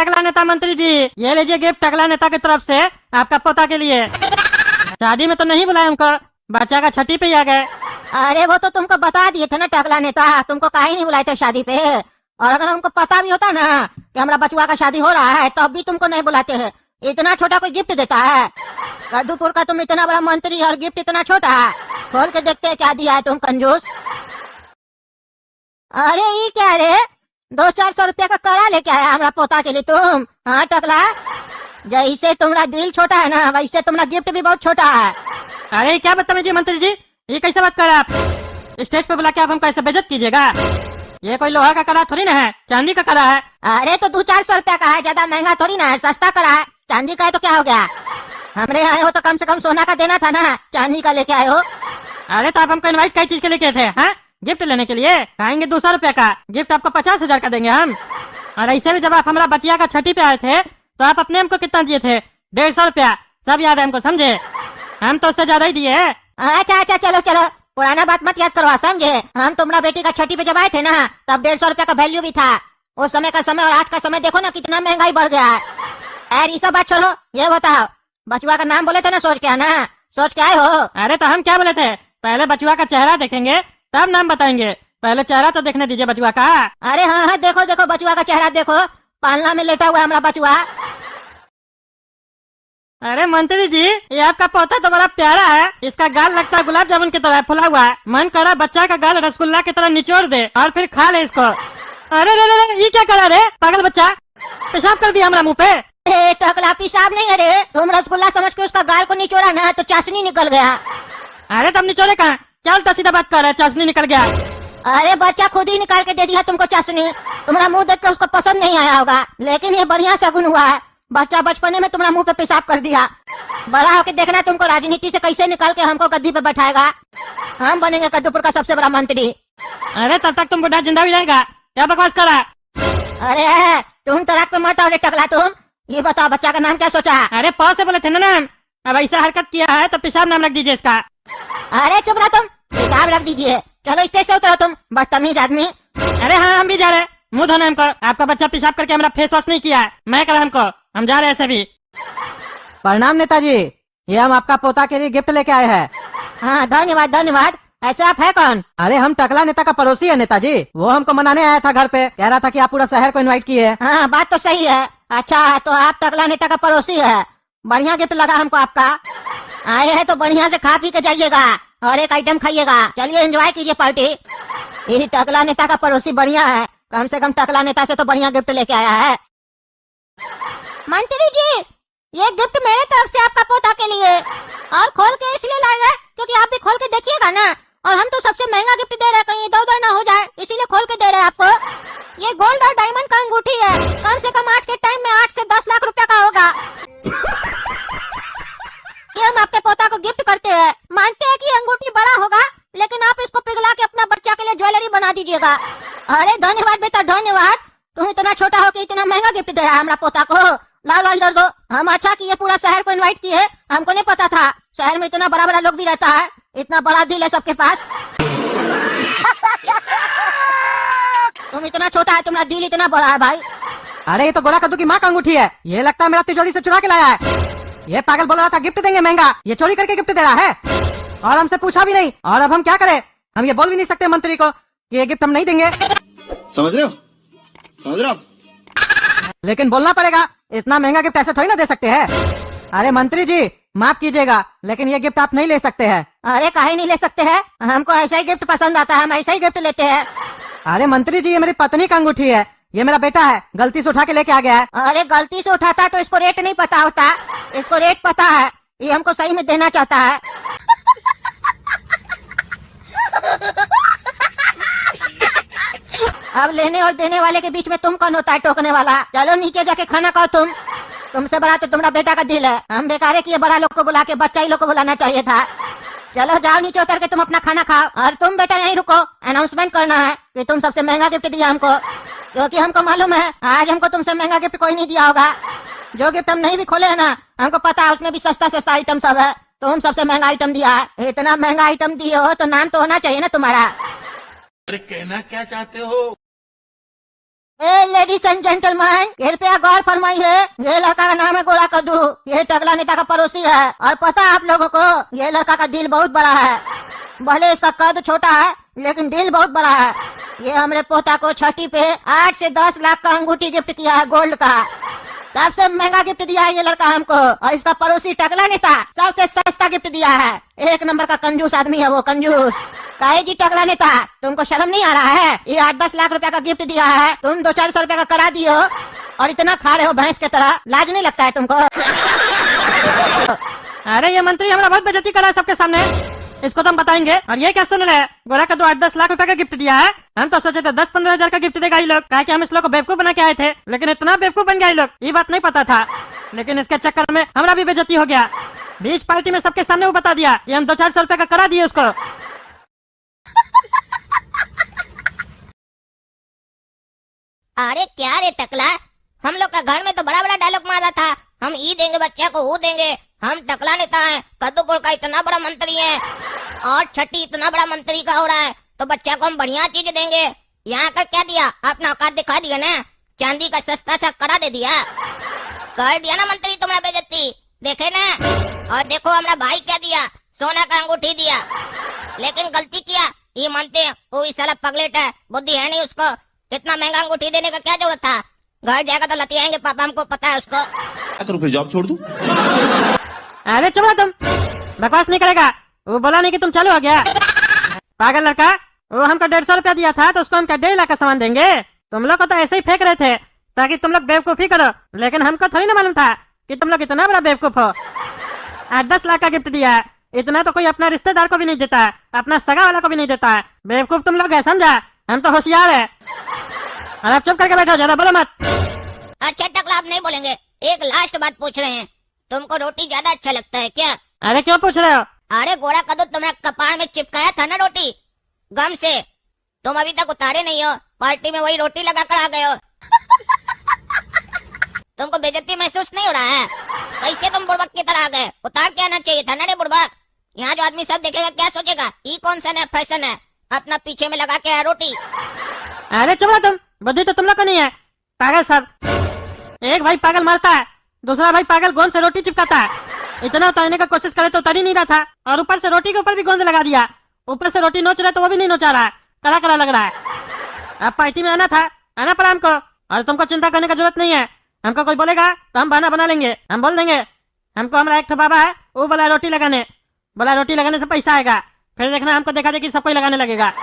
टकला नेता मंत्री जी, ये लीजिए गिफ्ट टकला नेता की तरफ से आपका पोता के लिए। शादी में तो नहीं बुलाए उनको, बच्चा का छठी पे ही आ गए। अरे वो तो तुमको बता दिए थे ना टकला नेता, तुमको काहे नहीं बुलाए थे शादी पे। और अगर हमको पता भी होता ना कि हमारा बचुआ का शादी हो रहा है तब भी तुमको नहीं बुलाते हैं। इतना छोटा कोई गिफ्ट देता है? कद्दूपुर का तुम इतना बड़ा मंत्री और गिफ्ट इतना छोटा है। खोल के देखते हैं क्या दिया है तुम कंजूस। अरे ये क्या रे, 200-400 रुपया का कड़ा लेके आया हमारा पोता के लिए तुम? हाँ टकला, जैसे तुम्हारा दिल छोटा है ना वैसे तुम्हारा गिफ्ट भी बहुत छोटा है। अरे क्या बदतमीजी मंत्री जी, ये कैसे बात कर रहे आप? स्टेज पे बुला के आप हमको ऐसे बेइज्जत कीजिएगा? ये कोई लोहा का कड़ा थोड़ी ना है, चांदी का कड़ा है। अरे तो 200-400 रुपया का है, ज्यादा महंगा थोड़ी ना है, सस्ता कड़ा है। चांदी का है तो क्या हो गया? हमरे आए हो तो कम से कम सोना का देना था ना, चांदी का लेके आए हो। अरे तो आप हमको इनवाइट कई चीज के लिए किए थे? हाँ, गिफ्ट लेने के लिए खाएंगे 200 रुपया का गिफ्ट, आपको 50,000 का देंगे हम। और ऐसे भी जब आप हमारा बचिया का छठी पे आए थे तो आप अपने हमको कितना दिए थे? 150 रुपया, सब याद है हमको, समझे? हम तो उससे ज्यादा ही दिए। अच्छा अच्छा, चलो चलो, पुराना बात मत याद करवा, समझे? हम तुम्हारा बेटी का छठी पे जब आए थे ना तब 150 रुपया का वैल्यू भी था। उस समय का समय और आज का समय देखो ना कितना महंगाई बढ़ गया है। यार ये सब बात छोड़ो, ये बताओ बचुआ का नाम बोले थे ना, सोच के आना, सोच के आए हो? अरे तो हम क्या बोले थे, पहले बचुआ का चेहरा देखेंगे तब नाम बताएंगे, पहले चेहरा तो देखने दीजिए बचुआ का। अरे हाँ हाँ, देखो देखो बचुआ का चेहरा देखो, पालना में लेटा हुआ है हमारा बचुआ। अरे मंत्री जी, ये आपका पोता तो बड़ा प्यारा है, इसका गाल लगता है गुलाब जामुन की तरह फुला हुआ है। मन कर रहा है बच्चा का गाल रसगुल्ला की तरह निचोड़ दे और फिर खा ले इसको। अरे रे रे, ये क्या करा रे पागल बच्चा, पेशाब कर दिया हमारा मुँह पे। टकला पेशाब नहीं है रे, तुम रसगुल्ला समझ के उसका गाल को निचोड़ा ना तो चाशनी निकल गया। अरे तब निचोड़े कहाँ, क्या उल्टा सीधा बात कर रहा है, चाशनी निकल गया। अरे बच्चा खुद ही निकाल के दे दिया तुमको चाशनी, तुम्हारा मुंह देख के उसको पसंद नहीं आया होगा, लेकिन ये बढ़िया शगुन हुआ है। बच्चा बचपने में तुम्हारा मुंह पे पेशाब कर दिया, बड़ा होके देखना तुमको राजनीति से कैसे निकाल के हमको गद्दी पे बैठाएगा। हम बनेंगे कद्दूपुर का सबसे बड़ा मंत्री। अरे तब तक तुम बुढ़ा जिंदा भी रहेगा, क्या बकवास कर रहा? अरे तुम तलाक पे मत आओ रे टकला, तुम ये बताओ बच्चा का नाम क्या सोचा? अरे पौ से बोले थे ना नाम, अब ऐसा हरकत किया है तो पेशाब नाम रख दीजिए इसका। अरे चुप रहो तुम, पेशाब रख दीजिए। चलो स्टेज से उतरो तुम बदतमीज आदमी। अरे हाँ हम भी जा रहे हैं, मुंह धोने हमको। आपका बच्चा पेशाब करके हमारा फेस वॉश नहीं किया है, मैं करा हमको, हम जा रहे हैं ऐसे भी। प्रणाम नेताजी, ये हम आपका पोता के लिए गिफ्ट लेके आए हैं। हाँ धन्यवाद धन्यवाद। ऐसे आप है कौन? अरे हम टकला नेता का पड़ोसी है नेताजी, वो हमको मनाने आया था घर पे, कह रहा था कि आप पूरा शहर को इनवाइट किए। हाँ बात तो सही है। अच्छा तो आप टकला नेता का पड़ोसी है, बढ़िया गिफ्ट लगा हमको आपका। आए हैं तो बढ़िया से खा पी के जाइएगा और एक आइटम खाइएगा। चलिए एंजॉय कीजिए पार्टी। ये टकला नेता का पड़ोसी बढ़िया है, कम से कम टकला नेता से तो बढ़िया गिफ्ट लेके आया है। मंत्री जी, ये गिफ्ट मेरे तरफ से आपका पोता के लिए, और खोल के इसलिए लाए हैं क्योंकि आप भी खोल के देखिएगा ना, और हम तो सबसे महंगा गिफ्ट दे रहे हैं, कहीं इधर उधर ना हो जाए, इसीलिए खोल के दे रहे हैं आपको। ये गोल्ड और डायमंड का अंगूठी है, कम से कम आज के टाइम में 8 से 10 लाख रुपया का होगा। ये हम आपके पोता को गिफ्ट करते हैं, मानते हैं कि अंगूठी बड़ा होगा लेकिन आप इसको पिघला के अपना बच्चा के लिए ज्वेलरी बना दीजिएगा। अरे धन्यवाद बेटा धन्यवाद, तुम इतना छोटा हो के इतना महंगा गिफ्ट दे रहा है हमारा पोता को। लाओ लाओ इधर दो, हम अच्छा किए पूरा शहर को इनवाइट किए, हमको नहीं पता था शहर में इतना बड़ा बड़ा लोग भी रहता है, इतना बड़ा दिल है सबके पास। तुम इतना छोटा है, तुम्हारा दिल इतना बड़ा है भाई। अरे ये तो गोला कद्दू की माँ का अंगूठी है, ये लगता है मेरा तिजोरी से चुरा के लाया है। ये पागल बोल रहा था गिफ्ट देंगे महंगा, ये चोरी करके गिफ्ट दे रहा है और हमसे पूछा भी नहीं। और अब हम क्या करें, हम ये बोल भी नहीं सकते मंत्री को कि ये गिफ्ट हम नहीं देंगे। समझ रहे हो, समझ रहे हो? लेकिन बोलना पड़ेगा, इतना महंगा गिफ्ट ऐसे थोड़ी ना दे सकते हैं। अरे मंत्री जी माफ कीजिएगा, लेकिन ये गिफ्ट आप नहीं ले सकते हैं। अरे काहे नहीं ले सकते हैं, हमको ऐसा ही गिफ्ट पसंद आता है, हम ऐसा ही गिफ्ट लेते हैं। अरे मंत्री जी ये मेरी पत्नी का अंगूठी है, ये मेरा बेटा है, गलती से उठा के लेके आ गया है। अरे गलती से उठाता तो इसको रेट नहीं पता होता, इसको रेट पता है, ये हमको सही में देना चाहता है। अब लेने और देने वाले के बीच में तुम कौन होता है टोकने वाला? चलो नीचे जाके खाना खाओ तुम, तुमसे बड़ा तो तुम्हारा बेटा का दिल है, हम बेकार है कि ये बड़ा लोग को बुला के बच्चा ही लोग को बुलाना चाहिए था। चलो जाओ नीचे उतर के तुम अपना खाना खाओ, और तुम बेटा यहीं रुको, अनाउंसमेंट करना है कि तुम सबसे महंगा गिफ्ट दिया हमको, क्योंकि हमको मालूम है आज हमको तुमसे महंगा गिफ्ट कोई नहीं दिया होगा। जो गिफ्ट हम नहीं भी खोले है ना, हमको पता है उसमें भी सस्ता सस्ता आइटम सब है, तुम सबसे महंगा आइटम दिया है। इतना महंगा आइटम दिए हो तो नाम तो होना चाहिए ना तुम्हारा। अरे कहना क्या चाहते हो? ए लेडीज एंड जेंटलमैन, कृपया गौर फरमाइए। ये लड़का का नाम है गोरा कद्दू। ये टकला नेता का पड़ोसी है और पता है आप लोगों को, ये लड़का का दिल बहुत बड़ा है। भले इसका कद छोटा है लेकिन दिल बहुत बड़ा है। ये हमारे पोता को छठी पे 8 से 10 लाख का अंगूठी गिफ्ट किया है, गोल्ड का। सबसे महंगा गिफ्ट दिया है ये लड़का हमको। और इसका पड़ोसी टकला नेता सबसे सस्ता गिफ्ट दिया है। एक नंबर का कंजूस आदमी है वो, कंजूस। काहे जी टकला नेता, तुमको शर्म नहीं आ रहा है? ये 8-10 लाख रुपया का गिफ्ट दिया है, तुम 200-400 रुपया का करा दियो और इतना खा रहे हो भैंस के तरह। लाज नहीं लगता है तुमको? अरे ये मंत्री हमारा बहुत बेइज्जती करा है सबके सामने। इसको तो हम बताएंगे। और ये क्या सुन रहे हैं, गोरा कद्दू 8-10 लाख रुपए का गिफ्ट दिया है। हम तो सोचे थे 10-15 हजार का गिफ्ट देगा ये लोग, कहा कि हम इस लोग को बेवकूफ बना के आए थे। लेकिन इतना बेवकूफ बन गया ये लोग, ये बात नहीं पता था। लेकिन इसके चक्कर में हमारा भी बेइज्जती हो गया। बीच पार्टी में सबके सामने वो बता दिया कि हम 200-400 रुपए का करा दिए उसको। अरे क्या रे टकला, हम लोग का घर में तो बड़ा बड़ा डायलॉग मारा था, हम ई देंगे बच्चे को वो देंगे। हम टकला नेता है, कद्दूपुर का इतना बड़ा मंत्री है और छठी इतना बड़ा मंत्री का हो रहा है, तो बच्चे को हम बढ़िया चीज देंगे। यहाँ का क्या दिया, अपना औकात दिखा दिया ना, चांदी का सस्ता सा कड़ा दे दिया। कर दिया ना मंत्री तुम्हारा बेइज्जती, देखे ना। और देखो हमारा भाई क्या दिया, सोना का अंगूठी दिया। लेकिन गलती किया, ये मानते हैं, वो इस साला पगलेट है, बुद्धि है नहीं उसको। इतना महंगा अंगूठी देने का क्या जरूरत था? घर जाएगा तो लतियाएंगे पापा, हमको पता है उसको। क्या करूं, फिर जॉब छोड़ दूं? अरे चलो तुम, बकवास नहीं करेगा। वो बोला नहीं कि तुम चालू हो गया। पागल लड़का, वो हमको 150 रुपया दिया था तो उसको हम क्या 1.5 लाख का सामान देंगे? तुम लोग को तो ऐसे ही फेंक रहे थे ताकि तुम लोग बेवकूफी करो, लेकिन हमको थोड़ी ना मालूम था कि तुम लोग इतना बड़ा बेवकूफ हो। 8-10 लाख का गिफ्ट दिया है, इतना तो कोई अपना रिश्तेदार को भी नहीं देता है, अपना सगा वाला को भी नहीं देता है। बेवकूफ तुम लोग है, समझा? हम तो होशियार है। और आप चुप करके बैठो, ज्यादा बोलो मत। अच्छा टकला, आप नहीं बोलेंगे। एक लास्ट बात पूछ रहे हैं, तुमको रोटी ज्यादा अच्छा लगता है क्या? अरे क्यों पूछ रहे हो? अरे गोरा कद्दू, तुमने कपार में चिपकाया था ना रोटी गम से, तुम अभी तक उतारे नहीं हो। पार्टी में वही रोटी लगा कर आ गए हो। तुमको बेइज्जती महसूस नहीं हो रहा है? कैसे तुम बुड़बक की तरह आ गए? उतार के आना चाहिए था ना रे बुड़बक। यहाँ जो आदमी सब देखेगा क्या सोचेगा? ये कौन सा नया फैशन है, अपना पीछे में लगा के है रोटी। अरे चुप रहो तुम, बुद्धि तो तुम लोग को नहीं है। पागल सब, एक भाई पागल मारता है, दूसरा भाई पागल गोंद से रोटी चिपकाता है। इतना उतारने का कोशिश करे तो उतर ही नहीं रहा था, और ऊपर से रोटी के ऊपर भी गोंद लगा दिया। ऊपर से रोटी नोच रहा है तो वो भी नहीं नोचा रहा है, कड़ा कड़ा लग रहा है। अब पार्टी में आना था, आना पड़ा हमको, और तुमको चिंता करने की जरूरत नहीं है। हमको कोई बोलेगा तो हम बहाना बना लेंगे, हम बोल देंगे हमको हमारा एक बाबा है, वो बोला रोटी लगाने, बोला रोटी लगाने से पैसा आएगा। फिर देखना हमको देखा देखी सब कोई लगाने लगेगा।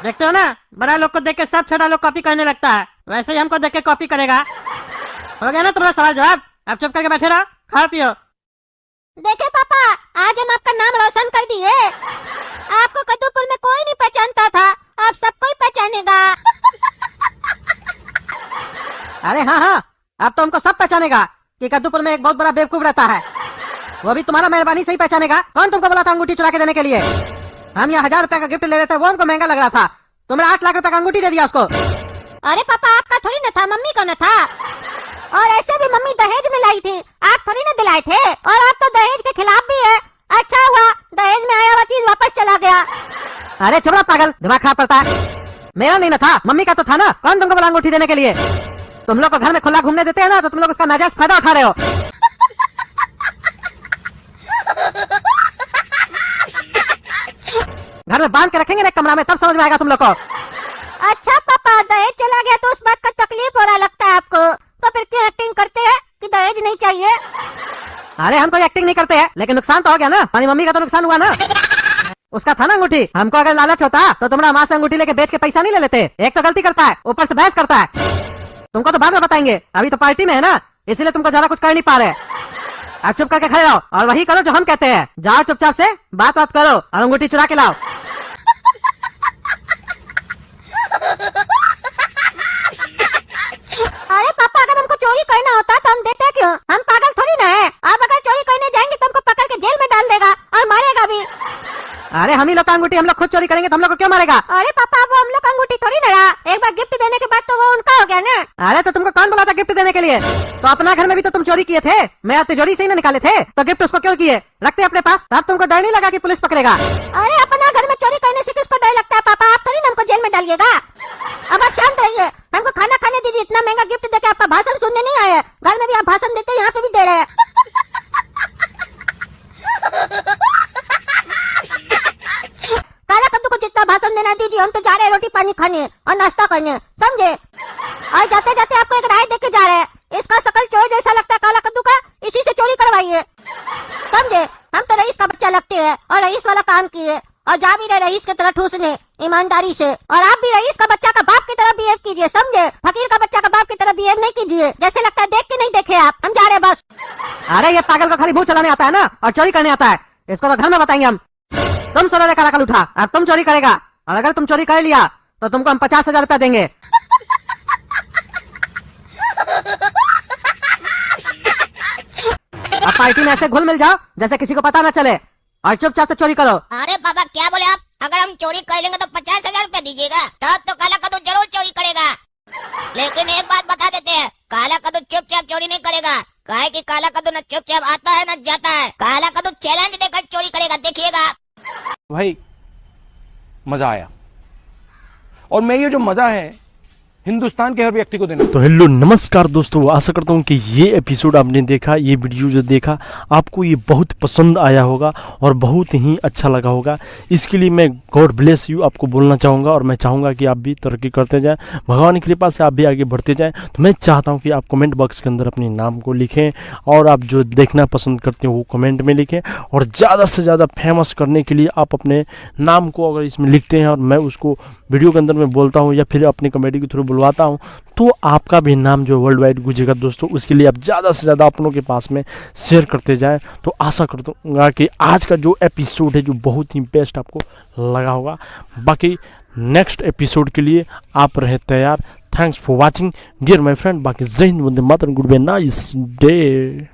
देखते हो ना, बड़ा लोग को देख के सब छोटा लोग कॉपी करने लगता है, वैसे ही हमको देख के कॉपी करेगा। हो गया ना तुम्हारा सवाल जवाब? आप चुप करके बैठे रहो, खाओ पियो। देखे पापा, आज हम आपका नाम रोशन कर दिए। आपको कद्दूपुर में कोई नहीं पहचानता था, अब सबको ही पहचानेगा। अरे हाँ हाँ, अब तो हमको सब पहचानेगा कि कद्दूपुर में एक बहुत बड़ा बेवकूफ रहता है। वो भी तुम्हारा मेहरबानी से ही पहचानेगा। कौन तुमको बोला था अंगूठी चुरा के देने के लिए? हम यहाँ 1000 रुपया का गिफ्ट ले रहे थे, वो हमको महंगा लग रहा था। तुमने 8 लाख रुपया का अंगूठी दे दिया उसको। अरे पापा, आपका थोड़ी न था, मम्मी का न था। और ऐसे भी मम्मी दहेज में लाई थी, आप थोड़ी न दिलाए थे। और आप तो दहेज के खिलाफ भी है। अच्छा हुआ दहेज में आया हुआ चीज वापस चला गया। अरे चुप रहो पागल, दिमाग खराब करता है। मेरा नहीं न था, मम्मी का तो था ना। कौन तुमको बोला अंगूठी देने के लिए? तुम लोग को घर में खुला घूमने देते हैं ना, तो तुम लोग उसका नाजायज फायदा उठा रहे हो। घर में बांध के रखेंगे ना कमरा में, तब समझ में आएगा तुम लोग को। अच्छा पापा, दहेज चला गया तो उस बात का तकलीफ हो रहा लगता है आपको, तो फिर क्यों एक्टिंग करते हैं कि दहेज नहीं चाहिए? अरे हम कोई एक्टिंग नहीं करते हैं, लेकिन नुकसान तो हो गया ना। हमारी मम्मी का तो नुकसान हुआ ना। उसका था ना अंगूठी। हमको अगर लालच होता तो तुम्हारा माँ से अंगूठी लेके बेच के पैसा नहीं ले लेते। एक तो गलती करता है, ऊपर से बहस करता है। तुमको तो बाद में बताएंगे, अभी तो पार्टी में है ना, इसीलिए तुमको ज्यादा कुछ कर नहीं पा रहे। अब चुप करके खड़े रहो और वही करो जो हम कहते हैं। जाओ चुपचाप से बात करो और अंगूठी चुरा के लाओ। अरे पापा, अगर हमको चोरी करना होता तो हम देते क्यों? हम पागल थोड़ी ना है। आप अगर चोरी करने जाएंगे तो हमको पकड़ के जेल में डाल देगा और मारेगा भी। अरे हम ही लोग का अंगूठी हम लोग खुद चोरी करेंगे तो हम लोग को क्यों मारेगा? अरे पापा, वो हम लोग का अंगूठी थोड़ी ना रहा। एक बार गिफ्ट देने के बाद तो वो उनका हो गया ना। अरे तो तुमको कौन बोला था गिफ्ट गिफ्ट देने के लिए। तो अपना घर में भी तो तुम चोरी किए थे, मैं तिजोरी से ही ना निकाले थे, तो गिफ्ट उसको क्यों किए? रखते अपने पास, तब तुमको डर नहीं लगा कि पुलिस पकड़ेगा? अरे अपना घर में चोरी करने से किसको डर लगता है पापा? आप थोड़ी ना हमको जेल में डालिएगा। अब आप शांत रहिए, हमको खाना खाने दीजिए। इतना महंगा गिफ्ट देके आपका भाषण सुनने नहीं आए। घर में भी आप भाषण देते हैं, यहाँ पे भी दे रहे हैं। काला कद्दू को जितना भाषण देना दीजिए, हम तो जा रहे हैं रोटी पानी खाने और नाश्ता करने, समझे? और जाते जाते आपको एक राय देके जा रहे हैं, इसका शकल चोर जैसा लगता है काला कद्दू का, इसी से चोरी करवाइए, समझे? हम तो रईस का बच्चा लगते हैं और रईस वाला काम किए और जा भी रहे रईस की तरह ठूसने ईमानदारी से। और आप भी रईस का बच्चा का बाप की तरह बिहेव कीजिए, समझे? फकीर का बच्चा का बाप की तरह बिहेव नहीं कीजिए, जैसे लगता है देख के नहीं देखे आप। हम जा रहे हैं बस। अरे ये पागल को खाली मुंह चलाने आता है ना, और चोरी करने आता है। इसको तो घर में बताएंगे हम। तुम सोने काला कल उठा, अब तुम चोरी करेगा, और अगर तुम चोरी कर लिया तो तुमको हम 50,000 रुपया देंगे। अब पार्टी में ऐसे घुल मिल जाओ जैसे किसी को पता न चले, और चुपचाप से चोरी करो। अरे पापा क्या बोले आप? अगर हम चोरी कर लेंगे तो 50,000 रुपए दीजिएगा, तब तो काला कद्दू जरूर चोरी करेगा। लेकिन एक बात बता देते हैं, काला कद्दू चुपचाप चोरी नहीं करेगा, काहे कि काला कद्दू न चुपचाप आता है न जाता है। काला कद्दू चैलेंज देकर चोरी करेगा, देखिएगा। भाई मजा आया, और मैं ये जो मजा है हिंदुस्तान के हर व्यक्ति को देना। तो हेलो नमस्कार दोस्तों, आशा करता हूँ कि ये एपिसोड आपने देखा, ये वीडियो जो देखा आपको ये बहुत पसंद आया होगा और बहुत ही अच्छा लगा होगा। इसके लिए मैं गॉड ब्लेस यू आपको बोलना चाहूँगा, और मैं चाहूँगा कि आप भी तरक्की करते जाएं, भगवान की कृपा से आप भी आगे बढ़ते जाएं। तो मैं चाहता हूँ कि आप कमेंट बॉक्स के अंदर अपने नाम को लिखें, और आप जो देखना पसंद करते हो वो कमेंट में लिखें, और ज़्यादा से ज़्यादा फेमस करने के लिए आप अपने नाम को अगर इसमें लिखते हैं और मैं उसको वीडियो के अंदर में बोलता हूँ या फिर अपनी कमेडी के थ्रू बुलवाता हूँ, तो आपका भी नाम जो वर्ल्ड वाइड गूंजेगा दोस्तों। उसके लिए आप ज़्यादा से ज़्यादा अपनों के पास में शेयर करते जाएं। तो आशा करता हूँ कि आज का जो एपिसोड है जो बहुत ही बेस्ट आपको लगा होगा। बाकी नेक्स्ट एपिसोड के लिए आप रहे तैयार। Thanks for watching dear my friend. बाकी जय हिंद, वंदे मातरम, गुड बाय, नाइस डे।